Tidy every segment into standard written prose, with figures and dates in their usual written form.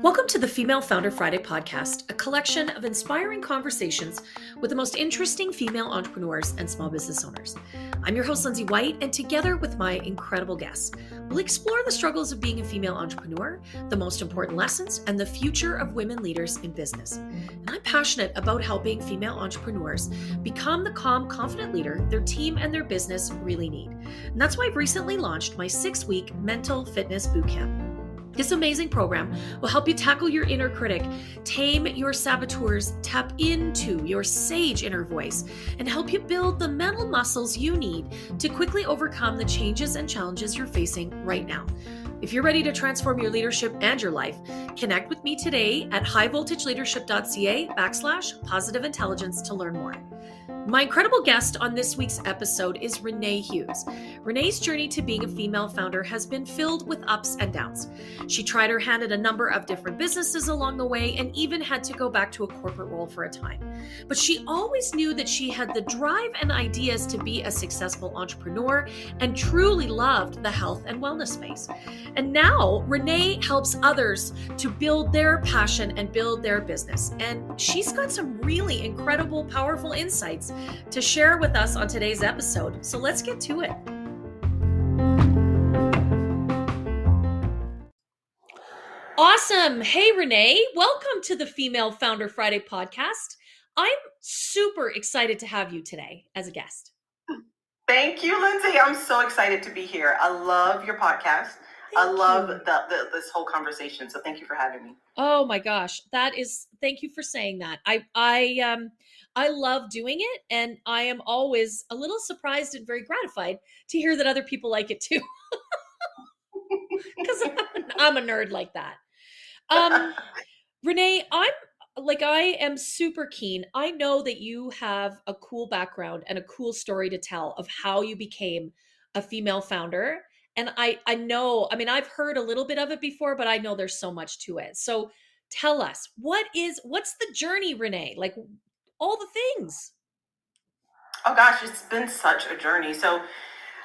Welcome to the Female Founder Friday podcast, a collection of inspiring conversations with the most interesting female entrepreneurs and small business owners. I'm your host, Lindsay White, and together with my incredible guests, we'll explore the struggles of being a female entrepreneur, the most important lessons, and the future of women leaders in business. And I'm passionate about helping female entrepreneurs become the calm, confident leader their team and their business really need. And that's why I've recently launched my 6-week mental fitness bootcamp. This amazing program will help you tackle your inner critic, tame your saboteurs, tap into your sage inner voice, and help you build the mental muscles you need to quickly overcome the changes and challenges you're facing right now. If you're ready to transform your leadership and your life, connect with me today at highvoltageleadership.ca/positive intelligence to learn more. My incredible guest on this week's episode is Renèe Hughes. Renee's journey to being a female founder has been filled with ups and downs. She tried her hand at a number of different businesses along the way and even had to go back to a corporate role for a time. But she always knew that she had the drive and ideas to be a successful entrepreneur and truly loved the health and wellness space. And now Renee helps others to build their passion and build their business. And she's got some really incredible, powerful insights to share with us on today's episode. So let's get to it. Awesome. Hey, Renee, welcome to the Female Founder Friday podcast. I'm super excited to have you today as a guest. Thank you, Lindsay. I'm so excited to be here. I love your podcast. I love this whole conversation. So thank you for having me. Oh my gosh. Thank you for saying that. I love doing it, and I am always a little surprised and very gratified to hear that other people like it too. Because I'm a nerd like that. Renee, I am super keen. I know that you have a cool background and a cool story to tell of how you became a female founder. And I know, I've heard a little bit of it before, but I know there's so much to it. So tell us, what's the journey, Renee? Like all the things. Oh gosh, it's been such a journey. So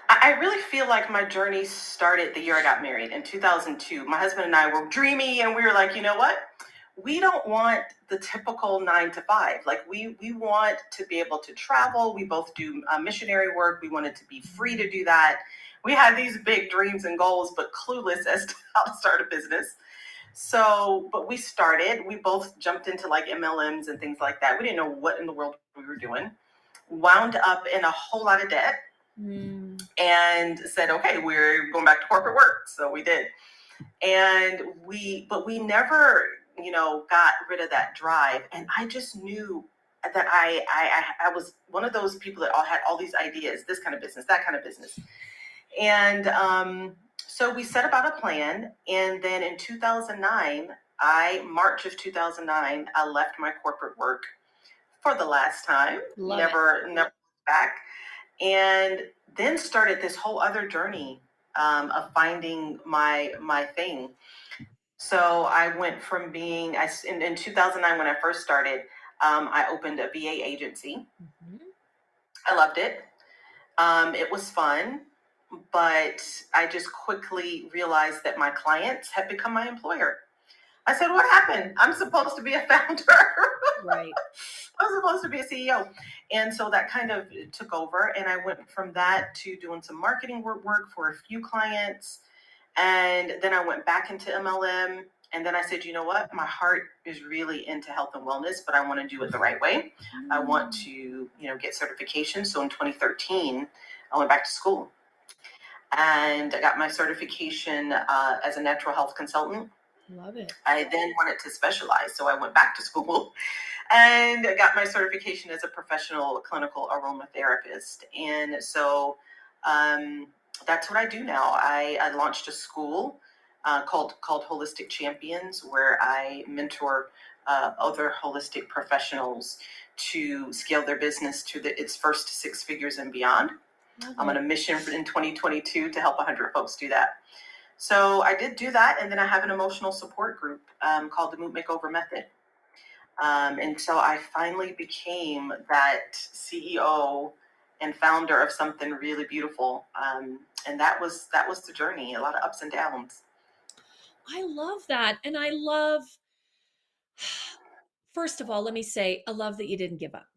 I really feel like my journey started the year I got married in 2002. My husband and I were dreamy, and we were like, you know what? We don't want the typical 9 to 5. Like we want to be able to travel. We both do missionary work. We wanted to be free to do that. We had these big dreams and goals, but clueless as to how to start a business. So, but we both jumped into like MLMs and things like that. We didn't know what in the world we were doing. Wound up in a whole lot of debt and said, okay, we're going back to corporate work. So we did. And we never, got rid of that drive. And I just knew that I was one of those people that all had all these ideas, this kind of business, that kind of business. And so we set about a plan. And then in 2009, March of 2009, I left my corporate work for the last time. Never back. And then started this whole other journey of finding my thing. So I went from being, in 2009 when I first started, I opened a VA agency. Mm-hmm. I loved it. It was fun, but I just quickly realized that my clients had become my employer. I said, what happened? I'm supposed to be a founder. Right. I'm supposed to be a CEO. And so that kind of took over. And I went from that to doing some marketing work for a few clients. And then I went back into MLM. And then I said, you know what? My heart is really into health and wellness, but I want to do it the right way. I want to, get certification. So in 2013, I went back to school. And I got my certification as a natural health consultant. Love it. I then wanted to specialize. So I went back to school and got my certification as a professional clinical aromatherapist. And so that's what I do now. I launched a school called Holistic Champions, where I mentor other holistic professionals to scale their business to its first 6 figures and beyond. Okay. I'm on a mission in 2022 to help 100 folks do that. So I did do that, and then I have an emotional support group called the Mood Makeover Method. And so I finally became that CEO and founder of something really beautiful. And that was the journey, a lot of ups and downs. I love that. And I love, first of all, let me say, I love that you didn't give up.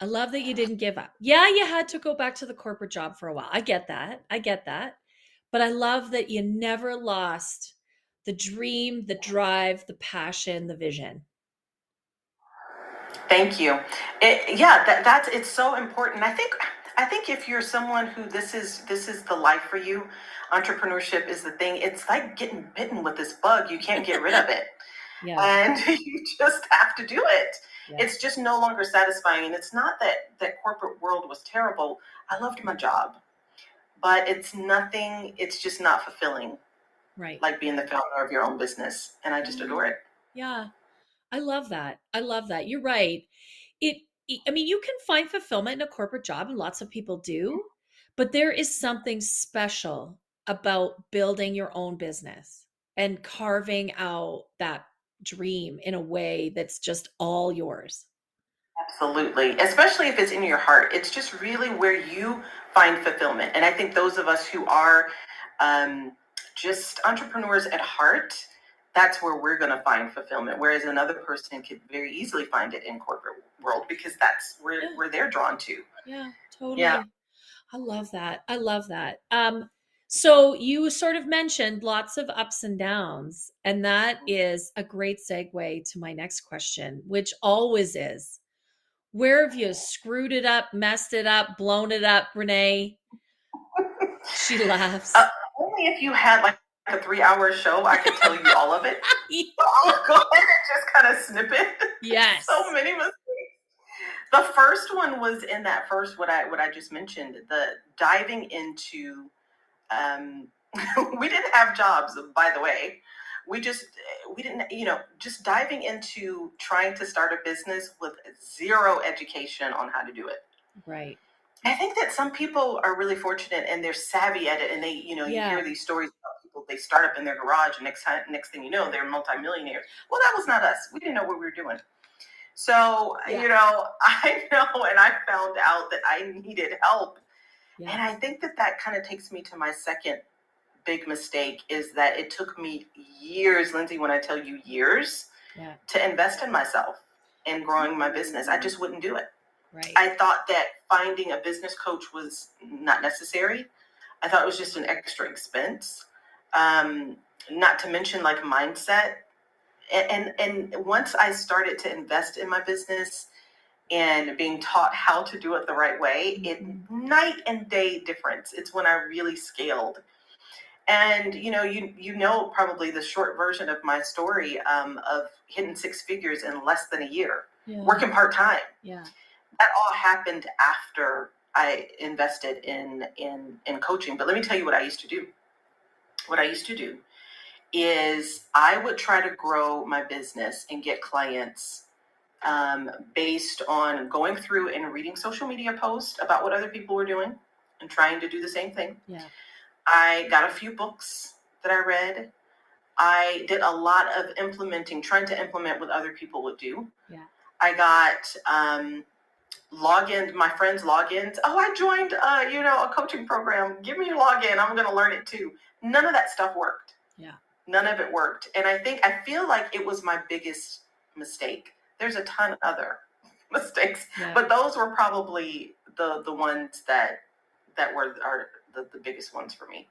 I love that you didn't give up. Yeah, you had to go back to the corporate job for a while. I get that. I get that. But I love that you never lost the dream, the drive, the passion, the vision. Thank you. Yeah, that's it's so important. I think if you're someone who this is the life for you, entrepreneurship is the thing. It's like getting bitten with this bug. You can't get rid of it. Yeah. And you just have to do it. Yeah. It's just no longer satisfying. And it's not that corporate world was terrible. I loved my job, but it's just not fulfilling. Right. Like being the founder of your own business. And I just adore it. Yeah. I love that. I love that. You're right. I mean, you can find fulfillment in a corporate job, and lots of people do, but there is something special about building your own business and carving out that dream in a way that's just all yours. Absolutely. Especially if it's in your heart. It's just really where you find fulfillment. And I think those of us who are um, just entrepreneurs at heart, that's where we're going to find fulfillment. Whereas another person could very easily find it in corporate world because that's where they're drawn to. Yeah, totally. Yeah. I love that. I love that. So you sort of mentioned lots of ups and downs, and that is a great segue to my next question, which always is, where have you screwed it up, messed it up, blown it up, Renee? She laughs. Only if you had like a 3-hour show, I could tell you all of it. I'll go ahead and just kind of snip it. Yes. So many mistakes. The first one was in that first what I just mentioned, the diving into we didn't have jobs, by the way. We didn't, just diving into trying to start a business with zero education on how to do it. Right. I think that some people are really fortunate and they're savvy at it, and they, you hear these stories about people, they start up in their garage and next thing you know, they're multimillionaires. Well, that was not us. We didn't know what we were doing. So, I know, and I found out that I needed help. Yeah. And I think that kind of takes me to my second big mistake, is that it took me years, Lindsay, when I tell you years, to invest in myself and growing my business. I just wouldn't do it. Right. I thought that finding a business coach was not necessary. I thought it was just an extra expense. Not to mention like mindset. And once I started to invest in my business and being taught how to do it the right way, it night and day difference. It's when I really scaled. And you know probably the short version of my story of hitting 6 figures in less than a year, working part-time. Yeah. That all happened after I invested in coaching. But let me tell you what I used to do. What I used to do is I would try to grow my business and get clients based on going through and reading social media posts about what other people were doing and trying to do the same thing. Yeah. I got a few books that I read. I did a lot of trying to implement what other people would do. Yeah. I got my friends' logins. Oh, I joined, a coaching program. Give me your login. I'm going to learn it too. None of that stuff worked. Yeah. None of it worked. And I feel like it was my biggest mistake. There's a ton of other mistakes, but those were probably the ones that are the biggest ones for me.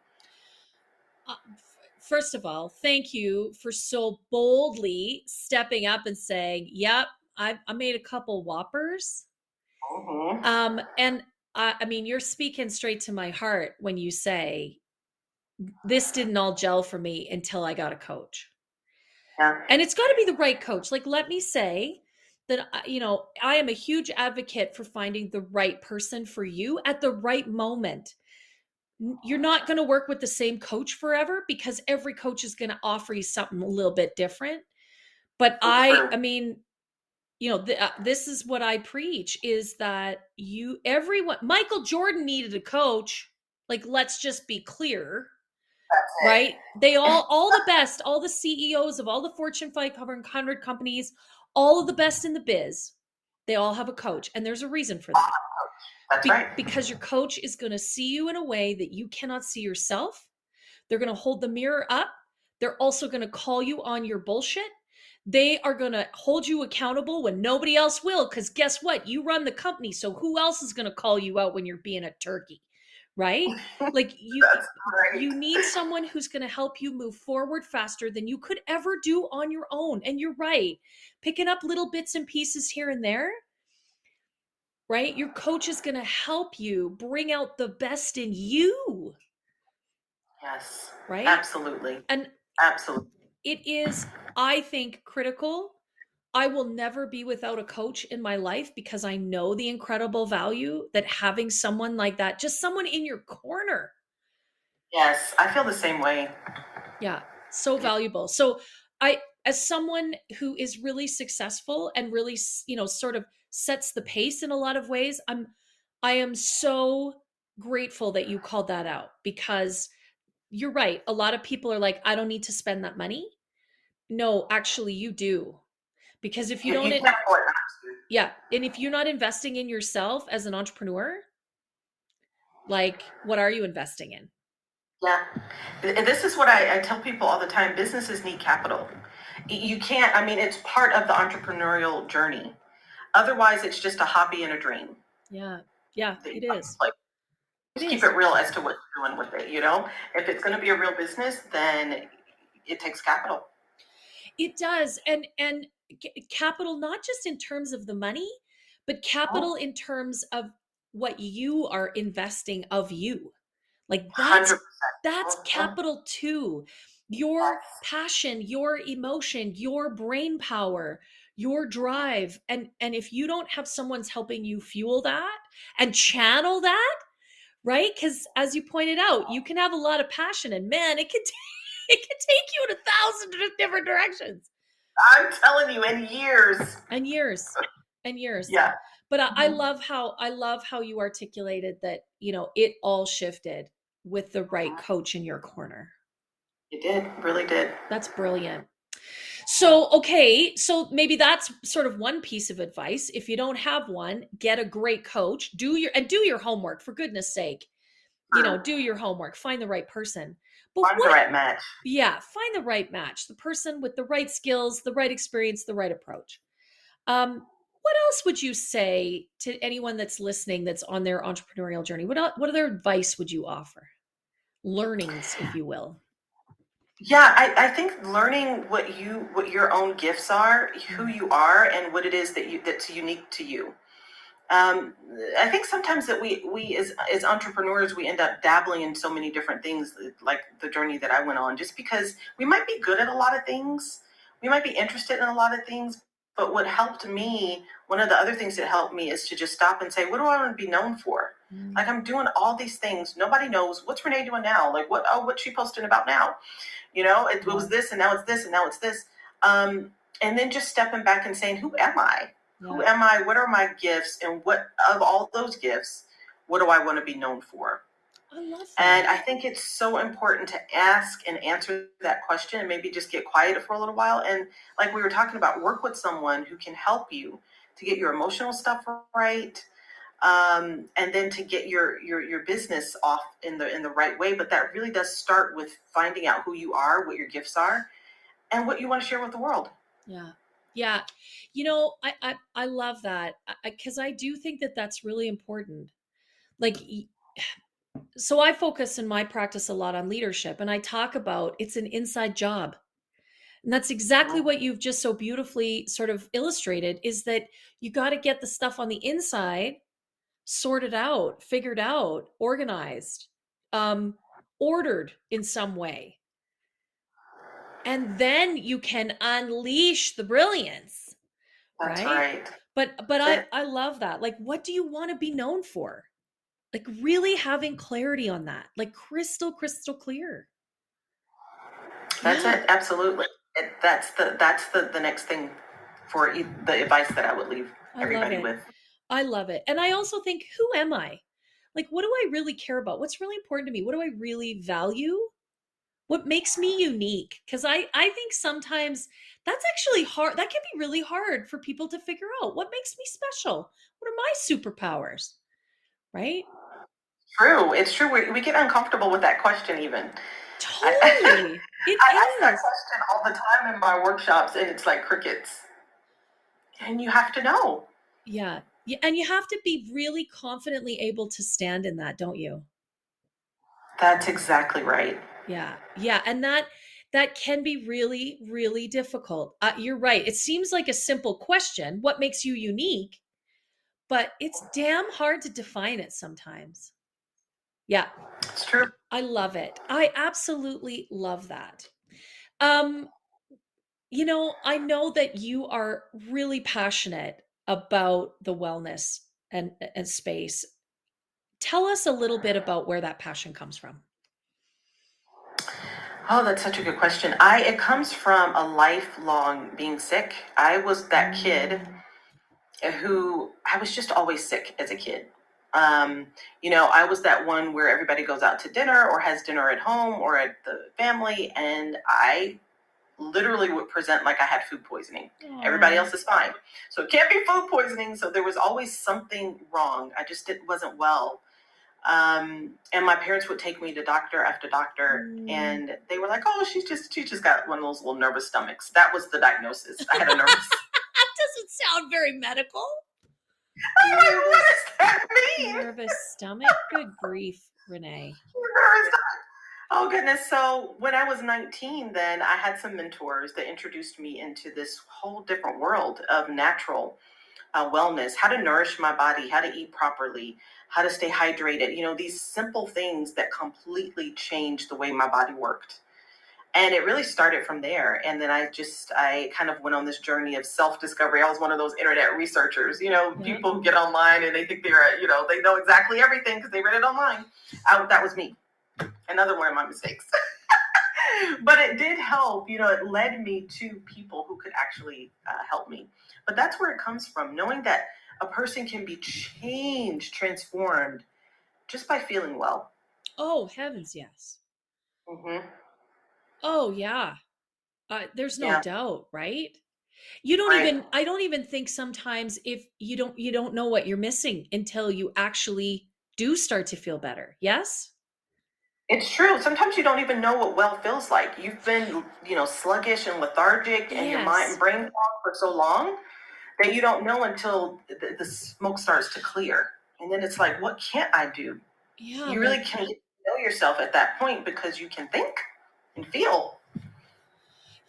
First of all, thank you for so boldly stepping up and saying, yep, I made a couple whoppers. Mm-hmm. And I mean, you're speaking straight to my heart when you say, this didn't all gel for me until I got a coach. Yeah. And it's got to be the right coach. Like, let me say that, I am a huge advocate for finding the right person for you at the right moment. You're not going to work with the same coach forever because every coach is going to offer you something a little bit different. But I mean, this is what I preach, is that Michael Jordan needed a coach. Like, let's just be clear, right? They all the best, all the CEOs of all the Fortune 500 companies, all of the best in the biz, they all have a coach. And there's a reason for that. That's right. Because your coach is going to see you in a way that you cannot see yourself. They're going to hold the mirror up. They're also going to call you on your bullshit. They are going to hold you accountable when nobody else will, because guess what? You run the company. So who else is going to call you out when you're being a turkey? Right? Like That's you great. need someone who's going to help you move forward faster than you could ever do on your own. And you're right. Picking up little bits and pieces here and there, right? Your coach is going to help you bring out the best in you, Yes, right? absolutely. And Absolutely. it is, I think, critical. I will never be without a coach in my life because I know the incredible value that having someone like that, just someone in your corner. Yes, I feel the same way. Yeah, so valuable. So as someone who is really successful and really, sort of sets the pace in a lot of ways, I am so grateful that you called that out, because you're right. A lot of people are like, I don't need to spend that money. No, actually you do. Because if you You don't, can't afford not to. yeah. And if you're not investing in yourself as an entrepreneur, like, what are you investing in? Yeah. And this is what I tell people all the time. Businesses need capital. You can't, I mean, it's part of the entrepreneurial journey. Otherwise, it's just a hobby and a dream. Yeah. Yeah, That it you is. like, It just keep is. it real as to what you're doing with it, you know? If it's going to be a real business, then it takes capital. It does. And capital, not just in terms of the money, but capital Oh, in terms of what you are investing of you. Like that's 100%. Mhm. capital too. Your Yes. passion, your emotion, your brain power, your drive. And if you don't have someone's helping you fuel that and channel that, right? Because as you pointed out, you can have a lot of passion, and man, it can it can take you in 1,000 different directions I'm telling you, in years. and years and years. Yeah. But I Mhm. love how you articulated that, it all shifted with the right Mhm. coach in your corner. It did, really did. That's brilliant. So, okay, so maybe that's sort of one piece of advice. If you don't have one, get a great coach. Do your homework, for goodness sake. True. Do your homework, find the right person. But Find the what right match. Yeah, find the right match, the person with the right skills, the right experience, the right approach. What else would you say to anyone that's listening that's on their entrepreneurial journey? What other advice would you offer? Learnings, if you will. Yeah, I think learning what your own gifts are, who Mm, you are, and what it is that's unique to you. Um, I think sometimes that we as entrepreneurs we end up dabbling in so many different things, like the journey that I went on, just because we might be good at a lot of things, we might be interested in a lot of things. But what helped me, one of the other things that helped me, is to just stop and say, what do I want to be known for? mm, Like, I'm doing all these things. Nobody knows what's Renee doing now. Like, what's she posting about now? It yeah, was this, and now it's this, and now it's this. And then just stepping back and saying, who am I? Who yeah. am I? What are my gifts? And what of all those gifts, what do I want to be known for? I love that. And I think it's so important to ask and answer that question, and maybe just get quiet for a little while. And like we were talking about, work with someone who can help you to get your emotional stuff right, and then to get your business off in the right way. But that really does start with finding out who you are, what your gifts are, and what you want to share with the world. Yeah. Yeah. I love that, because I do think that that's really important. Like, so I focus in my practice a lot on leadership, and I talk about it's an inside job. And that's exactly what you've just so beautifully sort of illustrated, is that you got to get the stuff on the inside sorted out, figured out, organized, um, ordered in some way. And then you can unleash the brilliance, That's right? right. But That's it. I love that. Like, what do you want to be known for? Like, really having clarity on that, like crystal clear. That's Yeah, it. Absolutely. That's the next thing for the advice that I would leave I love everybody it. with. I love it. And I also think, who am I? Like, what do I really care about? What's really important to me? What do I really value? What makes me unique? Because I think sometimes that's actually hard. That can be really hard for people to figure out. What makes me special? What are my superpowers? Right? True. It's true. We get uncomfortable with that question even. Totally. It I ask that is. question all the time in my workshops, and it's like crickets. And you have to know. Yeah. Yeah. And you have to be really confidently able to stand in that, don't you? That's exactly right. Yeah. Yeah. And that can be really, really difficult. You're right. It seems like a simple question. What makes you unique? But it's damn hard to define it sometimes. Yeah. It's true. I love it. I absolutely love that. Um, I know that you are really passionate about the wellness and space. Tell us a little bit about where that passion comes from. Oh, that's such a good question. It comes from a lifelong being sick. I was that kid Mm. who I was just always sick as a kid. I was that one where everybody goes out to dinner or has dinner at home or at the family, and I literally would present like I had food poisoning. Everybody Aw. else is fine. So it can't be food poisoning. So there was always something wrong. I just wasn't well. And my parents would take me to doctor after doctor, Mm. and they were like, "Oh, she just got one of those little nervous stomachs." That was the diagnosis. I had a nervous. That doesn't sound very medical. I'm like, what Nervous, does that mean? nervous stomach. Good grief, Renee. Nervous. Oh goodness. So when I was 19, then I had some mentors that introduced me into this whole different world of natural wellness, how to nourish my body, how to eat properly, how to stay hydrated. These simple things that completely changed the way my body worked. And it really started from there. And then I kind of went on this journey of self-discovery. I was one of those internet researchers, Yeah. people get online and they think they know exactly everything because they read it online. That was me. Another one of my mistakes. But it did help. It led me to people who could actually help me. But that's where it comes from, knowing that a person can be changed, transformed just by feeling well. Oh, heavens, yes. Hmm. Oh, yeah. There's no Yeah, doubt, right? You don't right. even I don't even think sometimes if you don't know what you're missing until you actually do start to feel better. Yes? It's true. Sometimes you don't even know what well feels like. You've been, sluggish and lethargic and your mind and Yes. brain fog for so long that you don't know until the smoke starts to clear. And then it's like, what can't I do? Yeah, You really like can know yourself at that point because you can think and feel.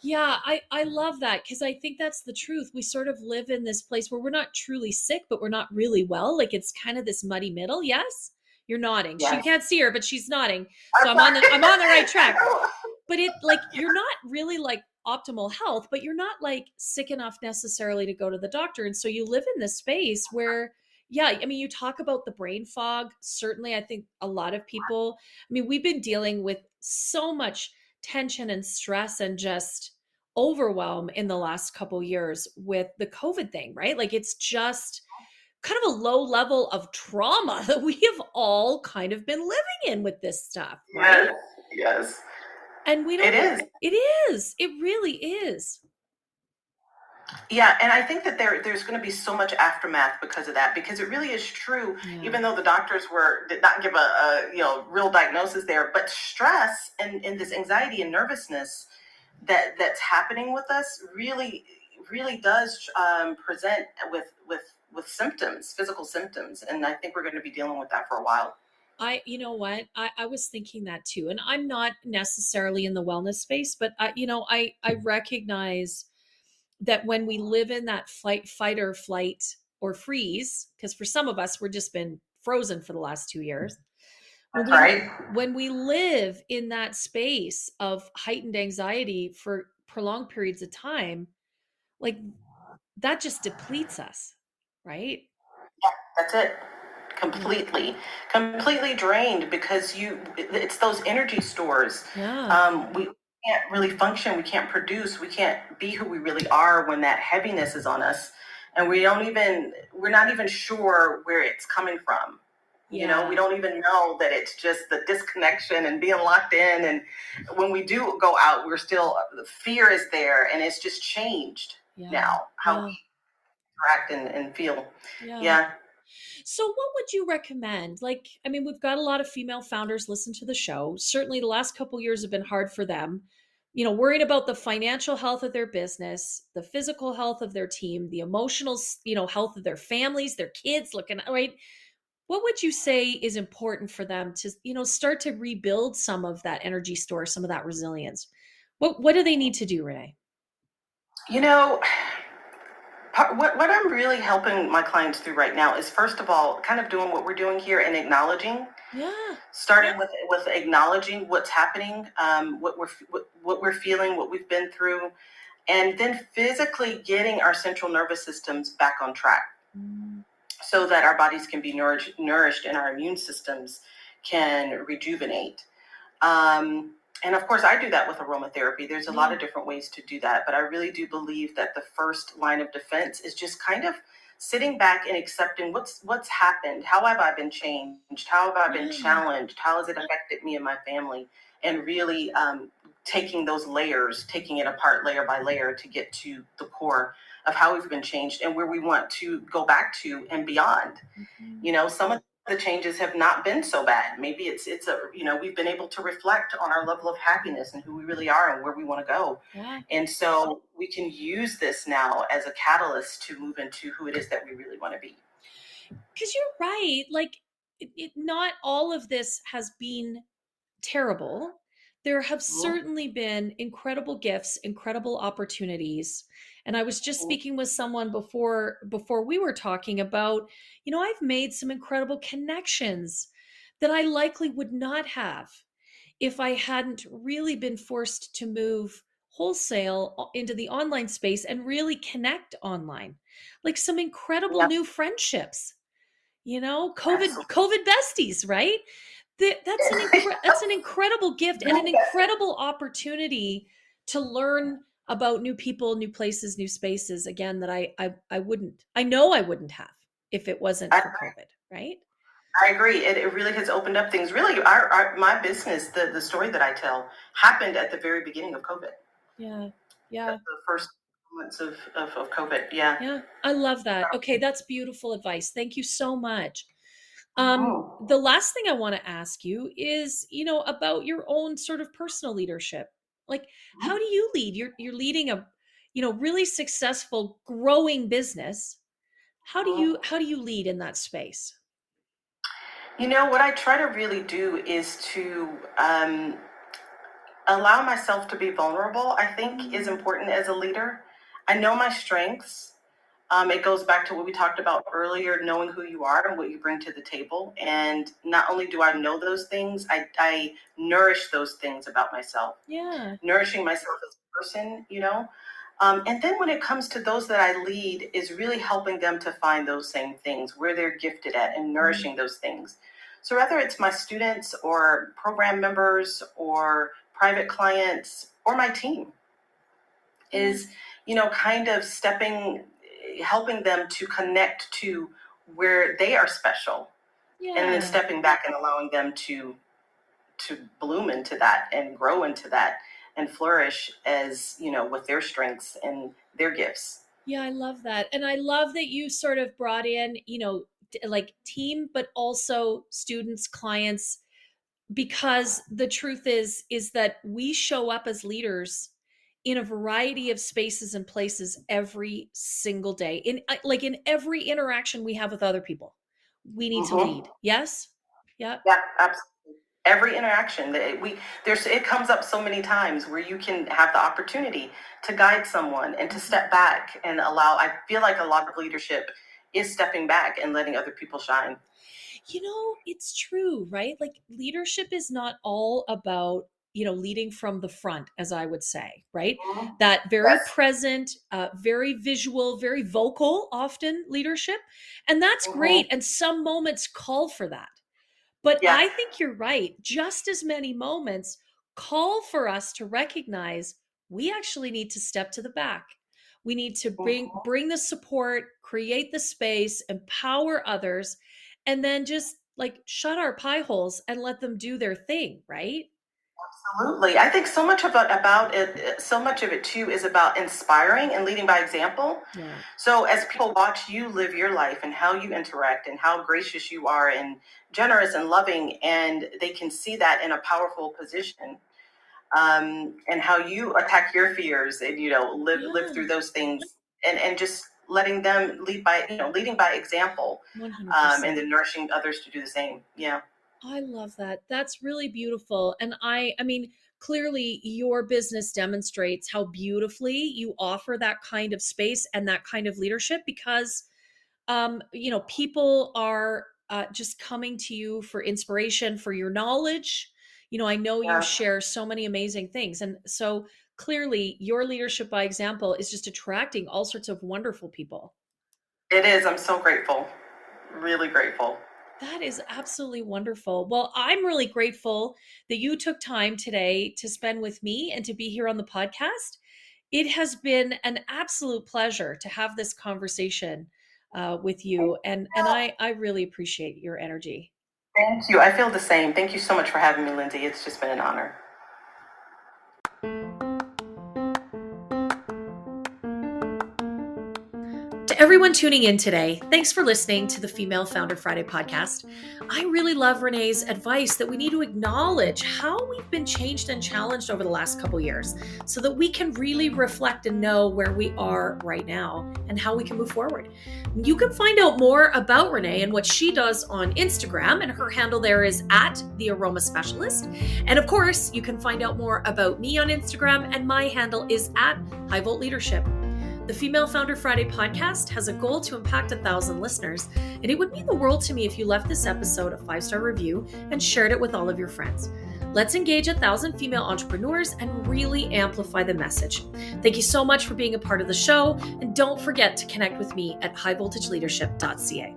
yeah, I love that because I think that's the truth. We sort of live in this place where we're not truly sick, but we're not really well. Like it's kind of this muddy middle. Yes? You're nodding. You Yes. can't see her, but she's nodding. I'm So I'm on the right track. sorry. But it like you're not really like optimal health, but you're not like sick enough necessarily to go to the doctor. And so you live in this space where, yeah, I mean, you talk about the brain fog. Certainly, I think a lot of people, I mean, we've been dealing with so much tension and stress and just overwhelm in the last couple years with the COVID thing, right? Like it's just kind of a low level of trauma that we have all kind of been living in with this stuff, right? Yes. Yes. And we It don't is. it is. It really is. Yeah, and I think that there's going to be so much aftermath because of that, because it really is true. Yeah. Even though the doctors did not give a real diagnosis there, but stress and this anxiety and nervousness that's happening with us really does present with symptoms, physical symptoms, and I think we're going to be dealing with that for a while. You know what? I was thinking that too. And I'm not necessarily in the wellness space, but I recognize that when we live in that fight or flight or freeze, because for some of us, we're just been frozen for the last 2 years. When That's we right. when we live in that space of heightened anxiety for prolonged periods of time, like that just depletes us, right? That's it. Yeah. Completely drained because it's those energy stores. Yeah. We can't really function. We can't produce. We can't be who we really are when that heaviness is on us. And we're not even sure where it's coming from. We Yeah. don't even know that it's just the disconnection and being locked in. And when we do go out, the fear is there, and it's just changed Yeah. now how we Yeah. interact and feel. Yeah. Yeah. So what would you recommend? Like, I mean, we've got a lot of female founders listen to the show. Certainly the last couple of years have been hard for them. Worrying about the financial health of their business, the physical health of their team, the emotional, health of their families, their kids looking, right? What would you say is important for them to, start to rebuild some of that energy store, some of that resilience? What do they need to do, Renee? You know, what I'm really helping my clients through right now is, first of all, kind of doing what we're doing here and acknowledging, Yeah. starting with acknowledging what's happening, what we're feeling, what we've been through, and then physically getting our central nervous systems back on track, Mm. so that our bodies can be nourished and our immune systems can rejuvenate. And of course, I do that with aromatherapy. There's a lot of different ways to do that, but I really do believe that the first line of defense is just kind of sitting back and accepting what's happened. How have I been changed? How have I been challenged? How has it affected me and my family? And really taking those layers, taking it apart layer by layer to get to the core of how we've been changed and where we want to go back to and beyond. Some of the changes have not been so bad. Maybe it's we've been able to reflect on our level of happiness and who we really are and where we want to go. Yeah. And so we can use this now as a catalyst to move into who it is that we really want to be. Because you're right. Like, not all of this has been terrible. There have certainly been incredible gifts, incredible opportunities. And I was just speaking with someone before we were talking about, I've made some incredible connections that I likely would not have if I hadn't really been forced to move wholesale into the online space and really connect online. Like some incredible Yep. new friendships, Absolutely. COVID besties, right? That's an incredible gift and an incredible opportunity to learn about new people, new places, new spaces again that I know I wouldn't have if it wasn't for COVID, right? I agree. It really has opened up things. Really, my business, the story that I tell, happened at the very beginning of COVID. Yeah. Yeah. The first months of COVID. Yeah. Yeah. I love that. Okay, that's beautiful advice. Thank you so much. Mhm. The last thing I want to ask you is, about your own sort of personal leadership. Like, how do you lead? You're leading a, really successful, growing business. How do you lead in that space? What I try to really do is to allow myself to be vulnerable, I think is important as a leader. I know my strengths. It goes back to what we talked about earlier, knowing who you are and what you bring to the table. And not only do I know those things, I nourish those things about myself, Yeah. nourishing myself as a person. And then when it comes to those that I lead, is really helping them to find those same things, where they're gifted at, and nourishing those things. So whether it's my students or program members or private clients or my team, is kind of helping them to connect to where they are special, and then Yeah. stepping back and allowing them to bloom into that and grow into that and flourish as with their strengths and their gifts. Yeah, I love that. And I love that you sort of brought in, like team, but also students, clients, because the truth is that we show up as leaders in a variety of spaces and places every single day, in every interaction we have with other people. We need to Mm-hmm. lead. Yes. Yeah. Yeah, absolutely. Every interaction that it comes up so many times where you can have the opportunity to guide someone and to step back and allow. I feel like a lot of leadership is stepping back and letting other people shine. It's true, right? Like leadership is not all about, leading from the front, as I would say, right? Mhm. That very Yes. present, very visual, very vocal, often leadership. And that's Mm-hmm. great. And some moments call for that. But Yeah. I think you're right. Just as many moments call for us to recognize we actually need to step to the back. We need to Mhm. bring the support, create the space, empower others, and then just like shut our pie holes and let them do their thing, right? Absolutely. I think so much about it, so much of it too is about inspiring and leading by example. Yeah. So as people watch you live your life and how you interact and how gracious you are and generous and loving, and they can see that in a powerful position, and how you attack your fears and live through Yeah. those things, and just letting them lead by leading by example, and 100%. then nourishing others to do the same. Yeah. I love that. That's really beautiful. And I mean, clearly your business demonstrates how beautifully you offer that kind of space and that kind of leadership because people are just coming to you for inspiration, for your knowledge. I know you Yeah. share so many amazing things. And so clearly your leadership by example is just attracting all sorts of wonderful people. It is. I'm so grateful. Really grateful. That is absolutely wonderful. Well, I'm really grateful that you took time today to spend with me and to be here on the podcast. It has been an absolute pleasure to have this conversation with you, and I really appreciate your energy. Thank you. I feel the same. Thank you so much for having me, Lindsay. It's just been an honor. To everyone tuning in today, thanks for listening to the Female Founder Friday podcast. I really love Renee's advice that we need to acknowledge how we've been changed and challenged over the last couple years so that we can really reflect and know where we are right now and how we can move forward. You can find out more about Renee and what she does on Instagram, and her handle there is @theAromaSpecialist. And of course, you can find out more about me on Instagram, and my handle is @HighVoltLeadership. The Female Founder Friday podcast has a goal to impact 1,000 listeners, and it would mean the world to me if you left this episode a 5-star review and shared it with all of your friends. Let's engage 1,000 female entrepreneurs and really amplify the message. Thank you so much for being a part of the show, and don't forget to connect with me at highvoltageleadership.ca.